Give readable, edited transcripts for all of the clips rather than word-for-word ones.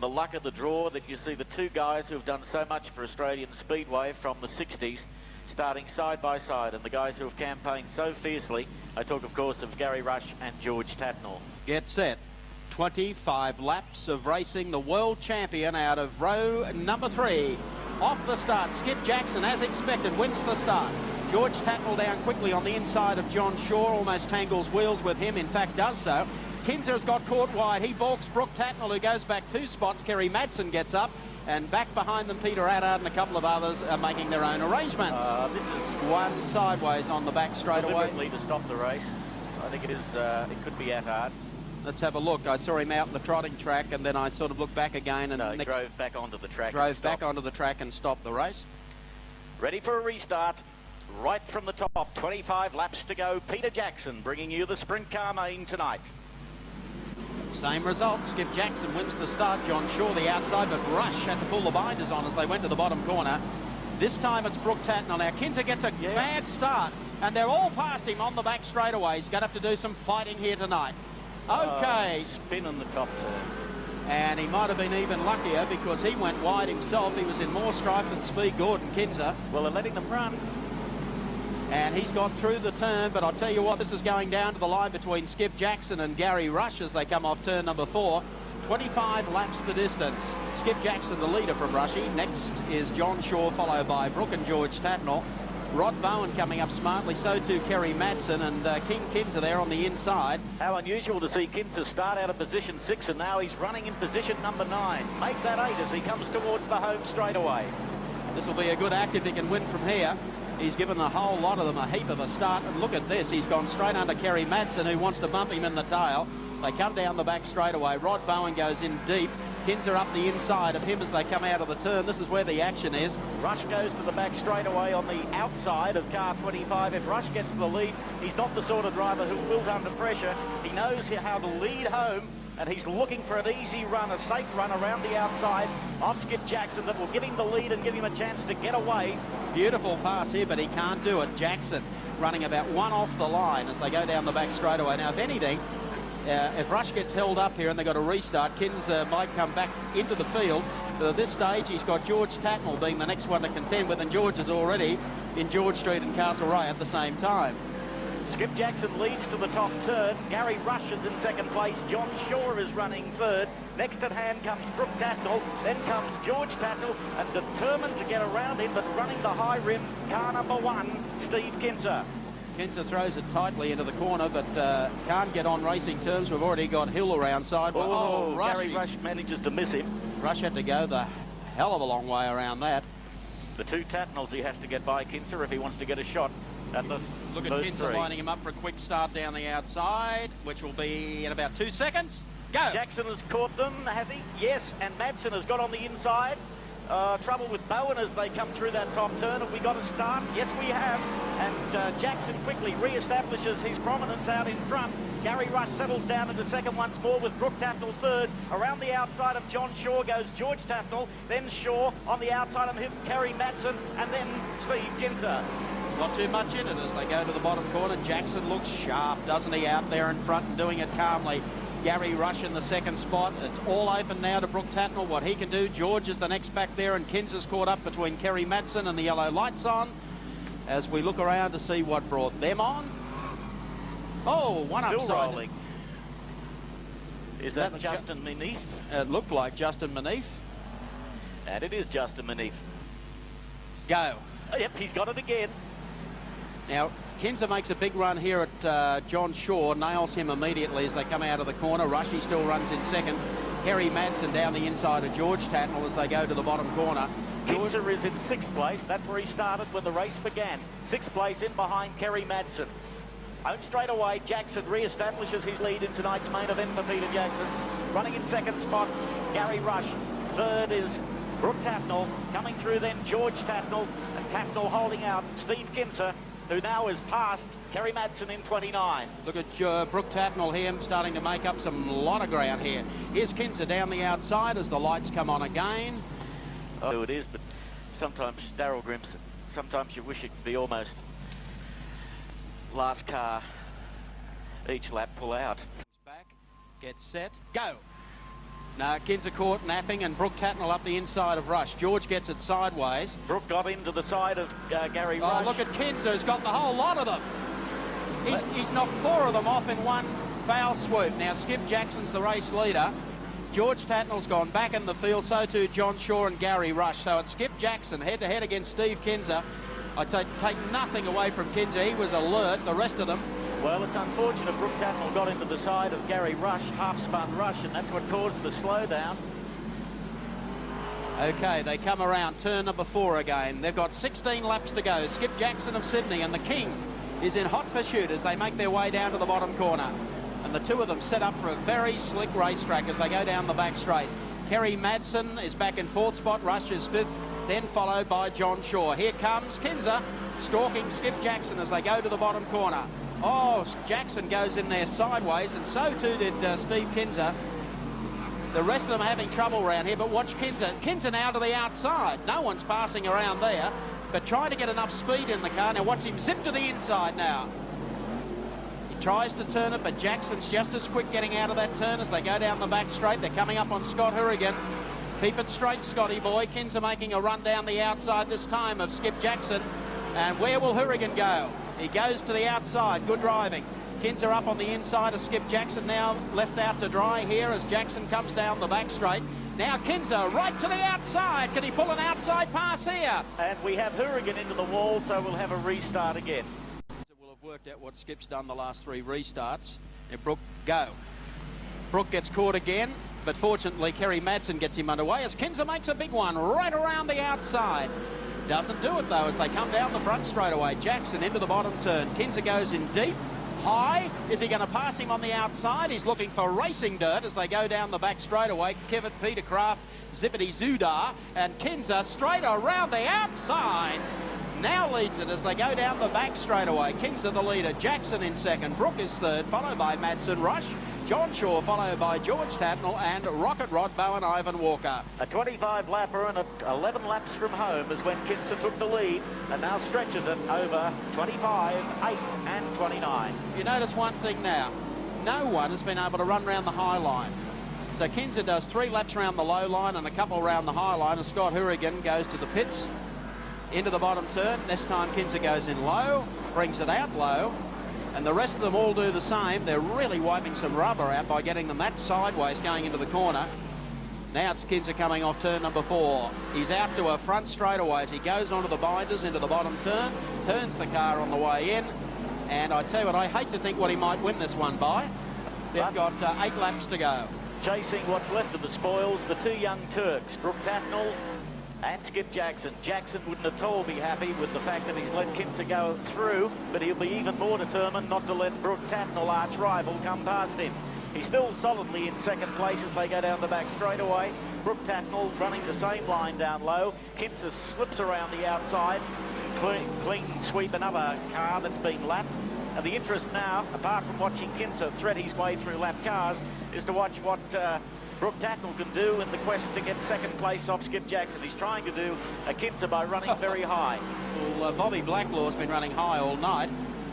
The luck of the draw that you see the two guys who have done so much for Australian Speedway from the 60s starting side by side, and the guys who have campaigned so fiercely. I talk, of course, of Gary Rush and George Tatnall. Get set. 25 laps of racing. The world champion out of row number 3. Off the start, Skip Jackson, as expected, wins the start. George Tatnall down quickly on the inside of John Shaw, almost tangles wheels with him, in fact does so. Kinser's got caught wide. He balks Brooke Tatnall, who goes back 2 spots. Kerry Madsen gets up, and back behind them, Peter Attard and a couple of others are making their own arrangements. This is one sideways on the back straight away. Deliberately to stop the race. I think it is. It could be Attard. Let's have a look. I saw him out in the trotting track, and then I sort of looked back again and he drove back onto the track. Drove back onto the track and stopped the race. Ready for a restart. Right from the top, 25 laps to go. Peter Jackson bringing you the sprint car main tonight. Same result. Skip Jackson wins the start. John Shaw the outside, but Rush had to pull the binders on as they went to the bottom corner. This time it's Brooke Tatnall. Now Kinser gets a bad start, and they're all past him on the back straightaway. He's going to have to do some fighting here tonight. Okay. Spin on the top turn. And he might have been even luckier because he went wide himself. He was in more strife than Speed Gordon Kinser. Well, they're letting them run. And he's gone through the turn, but I'll tell you what, this is going down to the line between Skip Jackson and Gary Rush as they come off turn number 4. 25 laps the distance. Skip Jackson, the leader from Rushy. Next is John Shaw, followed by Brooke and George Tatnall. Rod Bowen coming up smartly, so too Kerry Madsen, and King Kinser there on the inside. How unusual to see Kinser start out of position 6, and now he's running in position number 9. Make that 8 as he comes towards the home straightaway. This will be a good act if he can win from here. He's given a whole lot of them a heap of a start, and look at this. He's gone straight under Kerry Madsen, who wants to bump him in the tail. They come down the back straightaway. Rod Bowen goes in deep. Kinser up the inside of him as they come out of the turn. This is where the action is. Rush goes to the back straightaway on the outside of car 25. If Rush gets to the lead, he's not the sort of driver who will under pressure. He knows how to lead home, and he's looking for an easy run, a safe run around the outside of Skip Jackson that will give him the lead and give him a chance to get away. Beautiful pass here, but he can't do it. Jackson running about 1 off the line as they go down the back straightaway. Now, if anything, if Rush gets held up here and they've got to restart, Kinser might come back into the field. But at this stage, he's got George Tatnall being the next one to contend with, and George is already in George Street and Castlereagh at the same time. Skip Jackson leads to the top turn. Gary Rush is in second place. John Shaw is running third. Next at hand comes Brooke Tatnall. Then comes George Tatnall, and determined to get around him, but running the high rim, car number 1, Steve Kinser. Kinser throws it tightly into the corner, but can't get on racing terms. We've already got Hill around sideways. Gary Rush manages to miss him. Rush had to go the hell of a long way around that. The 2 Tatnalls he has to get by Kinser if he wants to get a shot at the Look at Kinser lining him up for a quick start down the outside, which will be in about 2 seconds. Go! Jackson has caught them, has he? Yes, and Madsen has got on the inside. Trouble with Bowen as they come through that top turn. Have we got a start? Yes, we have. And Jackson quickly re-establishes his prominence out in front. Gary Rush settles down into second once more with Brooke Tatnall third. Around the outside of John Shaw goes George Tatnall, then Shaw on the outside of him, Kerry Madsen, and then Steve Kinser. Not too much in it as they go to the bottom corner. Jackson looks sharp, doesn't he, out there in front and doing it calmly. Gary Rush in the second spot. It's all open now to Brooke Tatnall, what he can do. George is the next back there, and Kinser's caught up between Kerry Madsen and the yellow lights on as we look around to see what brought them on. Oh, one Still upside. Rolling. Is that Justin Mineath? It looked like Justin Mineath. And it is Justin Mineath. Go. Oh, yep, he's got it again. Now, Kinser makes a big run here at John Shaw, nails him immediately as they come out of the corner. Rushy still runs in second. Kerry Madsen down the inside of George Tatnall as they go to the bottom corner. Kinser is in 6th place. That's where he started when the race began. 6th place in behind Kerry Madsen. Home straight away, Jackson re-establishes his lead in tonight's main event for Peter Jackson. Running in second spot, Gary Rush. Third is Brooke Tatnall. Coming through then, George Tatnall. And Tatnall holding out Steve Kinser, who now is past Kerry Madsen in 29. Look at Brooke Tatnall here, starting to make up some lot of ground here. Here's Kinser down the outside as the lights come on again. Oh, it is, but sometimes, Darryl Grimps, sometimes you wish it could be almost last car each lap pull out. Back, get set, go. No, Kinza caught napping and Brooke Tatnell up the inside of Rush. George gets it sideways. Brooke got into the side of Gary Oh, Rush. look at Kinza, who's got the whole lot of them. He's knocked 4 of them off in one foul swoop. Now, Skip Jackson's the race leader. George Tatnell's gone back in the field, so too John Shaw and Gary Rush. So it's Skip Jackson head-to-head against Steve Kinza. I take nothing away from Kinza. He was alert. The rest of them... Well, it's unfortunate Brooke Tatnell got into the side of Gary Rush, half-spun Rush, and that's what caused the slowdown. Okay, they come around turn number 4 again. They've got 16 laps to go. Skip Jackson of Sydney and the King is in hot pursuit as they make their way down to the bottom corner. And the two of them set up for a very slick racetrack as they go down the back straight. Kerry Madsen is back in 4th spot. Rush is 5th, then followed by John Shaw. Here comes Kinza stalking Skip Jackson as they go to the bottom corner. Oh, Jackson goes in there sideways, and so too did Steve Kinza. The rest of them are having trouble around here, but watch Kinza. Kinza now to the outside. No one's passing around there, but trying to get enough speed in the car. Now watch him zip to the inside now. He tries to turn it, but Jackson's just as quick getting out of that turn as they go down the back straight. They're coming up on Scott Hourigan. Keep it straight, Scotty boy. Kinza making a run down the outside this time of Skip Jackson. And where will Hourigan go? He goes to the outside. Good driving. Kinza up on the inside of Skip Jackson, now left out to dry here as Jackson comes down the back straight. Now Kinza right to the outside. Can he pull an outside pass here? And we have Hourigan into the wall, so we'll have a restart again. We'll have worked out what Skip's done the last 3 restarts. And Brooke, go. Brooke gets caught again, but fortunately Kerry Madsen gets him underway as Kinza makes a big one right around the outside. Doesn't do it though as they come down the front straight away. Jackson into the bottom turn. Kinza goes in deep, high. Is he going to pass him on the outside? He's looking for racing dirt as they go down the back straight away. Kevin Peter Craft, Zippity Zudar, and Kinza straight around the outside. Now leads it as they go down the back straight away. Kinza the leader, Jackson in second, Brooke is third, followed by Madsen Rush. John Shaw followed by George Tatnell and Rocket Rod Bowen Ivan Walker. A 25-lapper and 11 laps from home is when Kinza took the lead and now stretches it over 25, 8 and 29. You notice one thing now. No one has been able to run around the high line. So Kinza does 3 laps around the low line and a couple around the high line, and Scott Hourigan goes to the pits into the bottom turn. This time Kinza goes in low, brings it out low. And the rest of them all do the same. They're really wiping some rubber out by getting them that sideways going into the corner. Now it's Kinza coming off turn number 4. He's out to a front straightaway as he goes onto the binders into the bottom turn, turns the car on the way in. And I tell you what, I hate to think what he might win this one by. They've got 8 laps to go. Chasing what's left of the spoils, the 2 young Turks, Brooke Tatnell and Skip Jackson. Jackson wouldn't at all be happy with the fact that he's let Kinza go through, but he'll be even more determined not to let Brooke Tatnell, arch rival, come past him. He's still solidly in second place as they go down the back straightaway. Brooke Tatnell running the same line down low. Kinza slips around the outside, clean sweep another car that's been lapped. And the interest now, apart from watching Kinza thread his way through lap cars, is to watch what Brooke Tatnell can do in the quest to get second place off Skip Jackson. He's trying to do a Kinza by running very high. Well, Bobby Blacklaw's been running high all night.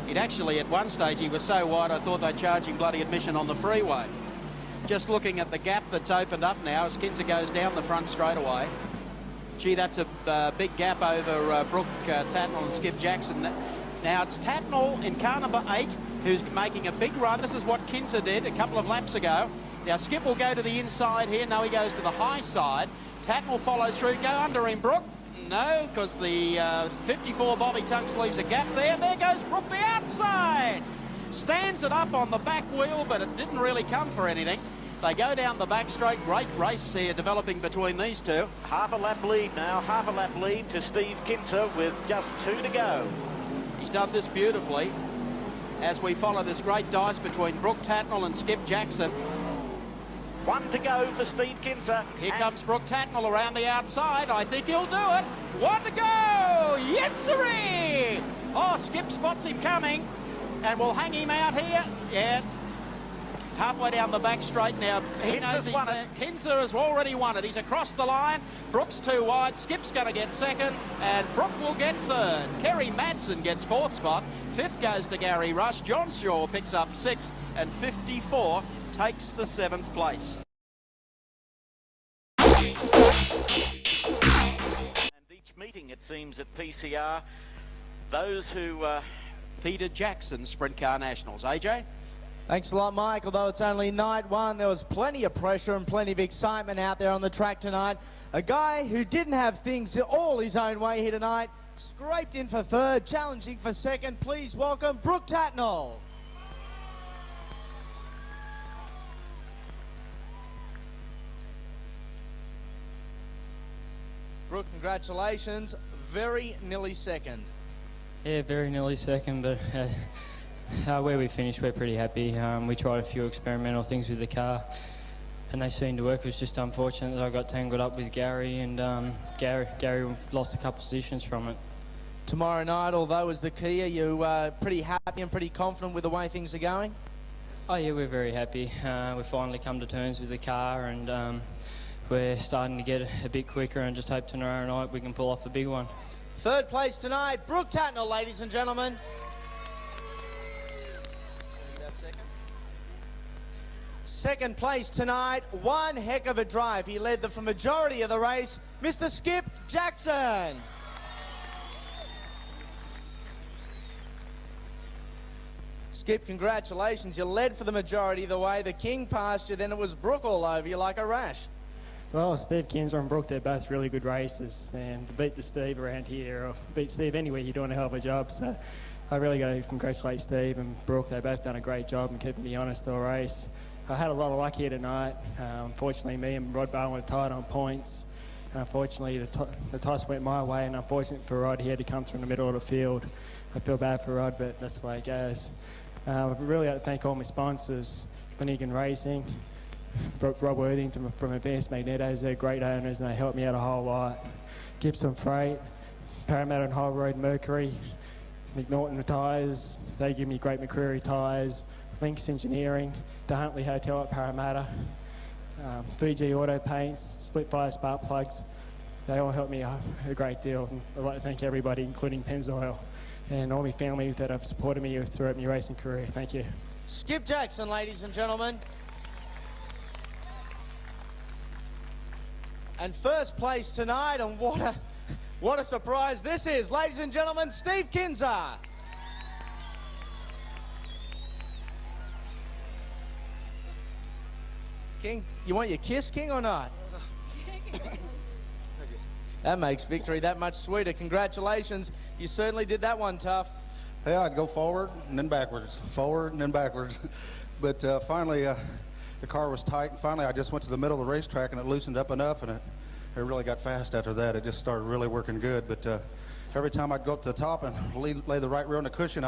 He'd actually, at one stage, he was so wide I thought they'd charge him bloody admission on the freeway. Just looking at the gap that's opened up now as Kinza goes down the front straightaway. Gee, that's a big gap over Brooke Tatnell and Skip Jackson. Now it's Tatnell in car number 8 who's making a big run. This is what Kinza did a couple of laps ago. Now Skip will go to the inside here. No, he goes to the high side. Tatnell follows through. Go under him, Brooke. No, because the 54 Bobby Tunks leaves a gap there. There goes Brooke the outside. Stands it up on the back wheel, but it didn't really come for anything. They go down the back straight. Great race here developing between these two. Half a lap lead now. Half a lap lead to Steve Kinza with just 2 to go. He's done this beautifully as we follow this great dice between Brooke Tatnell and Skip Jackson. 1 to go for Steve Kinza. Here comes Brooke Tatnell around the outside. I think he'll do it. 1 to go. Yes, sirree. Oh, Skip spots him coming and will hang him out here. Yeah. Halfway down the back straight now. He knows he's won it. Kinza has already won it. He's across the line. Brooke's too wide. Skip's going to get second, and Brooke will get third. Kerry Madsen gets 4th spot. 5th goes to Gary Rush. John Shaw picks up 6th, and 54 takes the 7th place. And each meeting, it seems, at PCR, those who Peter Jackson, Sprint Car Nationals. AJ? Thanks a lot, Mike. Although it's only night one, there was plenty of pressure and plenty of excitement out there on the track tonight. A guy who didn't have things all his own way here tonight, scraped in for third, challenging for second. Please welcome Brooke Tatnall. Brooke, congratulations. Very nearly second. Yeah, very nearly second, but where we finished, we're pretty happy. We tried a few experimental things with the car, and they seemed to work. It was just unfortunate that I got tangled up with Gary, and Gary lost a couple positions from it. Tomorrow night, although as the key, are you pretty happy and pretty confident with the way things are going? Oh yeah, we're very happy. We finally come to terms with the car, and we're starting to get a bit quicker, and just hope tomorrow night we can pull off a big one. Third place tonight, Brooke Tatnall, ladies and gentlemen. Second place tonight, one heck of a drive. He led the majority of the race, Mr. Skip Jackson. Skip, congratulations. You led for the majority of the way. The king passed you, then it was Brooke all over you like a rash. Well, Steve Kinzer and Brooke, they're both really good racers, and to beat the Steve around here, or beat Steve anywhere, you're doing a hell of a job. So I really got to congratulate Steve and Brooke. They've both done a great job in keeping me honest all race. I had a lot of luck here tonight. Unfortunately, me and Rod Bowen were tied on points. Unfortunately, the toss went my way, and unfortunate for Rod, he had to come through in the middle of the field. I feel bad for Rod, but that's the way it goes. I really like to thank all my sponsors, Finnegan Racing, Rob Worthington from Advanced Magnetos. They're great owners and they helped me out a whole lot. Gibson Freight, Parramatta and Whole Road Mercury, McNaughton Tyres, they give me great McCreary tyres, Links Engineering, the Huntley Hotel at Parramatta, Fiji Auto Paints, Split Fire Spark Plugs. They all helped me a great deal. And I'd like to thank everybody, including Pennzoil, and all my family that have supported me throughout my racing career. Thank you. Skip Jackson, ladies and gentlemen. And first place tonight, and what a surprise this is. Ladies and gentlemen, Steve Kinzer. King, you want your kiss, King, or not? That makes victory that much sweeter. Congratulations. You certainly did that one tough. Yeah, I'd go forward and then backwards, forward and then backwards. But finally, the car was tight, and finally I just went to the middle of the racetrack and it loosened up enough, and it really got fast after that. It just started really working good. But every time I'd go up to the top and lay the right rear on the cushion,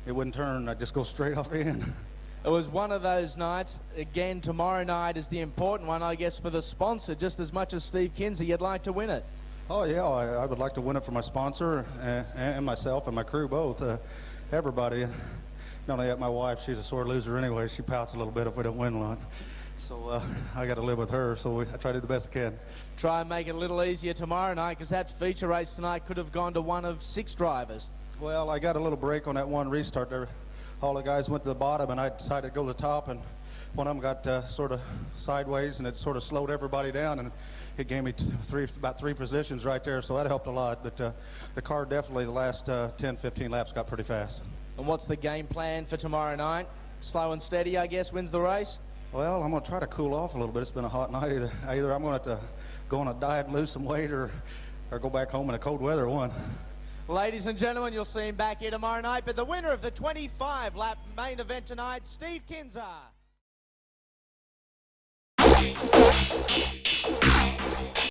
it wouldn't turn. I'd just go straight off the end. It was one of those nights. Again, tomorrow night is the important one, I guess, for the sponsor. Just as much as Steve Kinzer, you'd like to win it. Oh yeah, I would like to win it for my sponsor and myself and my crew both. Everybody. Not only that, my wife, she's a sore loser anyway. She pouts a little bit if we don't win one. So I got to live with her, so I try to do the best I can. Try and make it a little easier tomorrow night, because that feature race tonight could have gone to one of 6 drivers. Well, I got a little break on that one restart there. All the guys went to the bottom, and I decided to go to the top, and one of them got sort of sideways, and it sort of slowed everybody down, and it gave me about 3 positions right there, so that helped a lot. But the car definitely, the last 10, 15 laps got pretty fast. And what's the game plan for tomorrow night? Slow and steady, I guess, wins the race? Well, I'm going to try to cool off a little bit. It's been a hot night. Either I'm going to have to go on a diet and lose some weight, or go back home in the cold weather one. Ladies and gentlemen, you'll see him back here tomorrow night, but the winner of the 25-lap main event tonight, Steve Kinzer.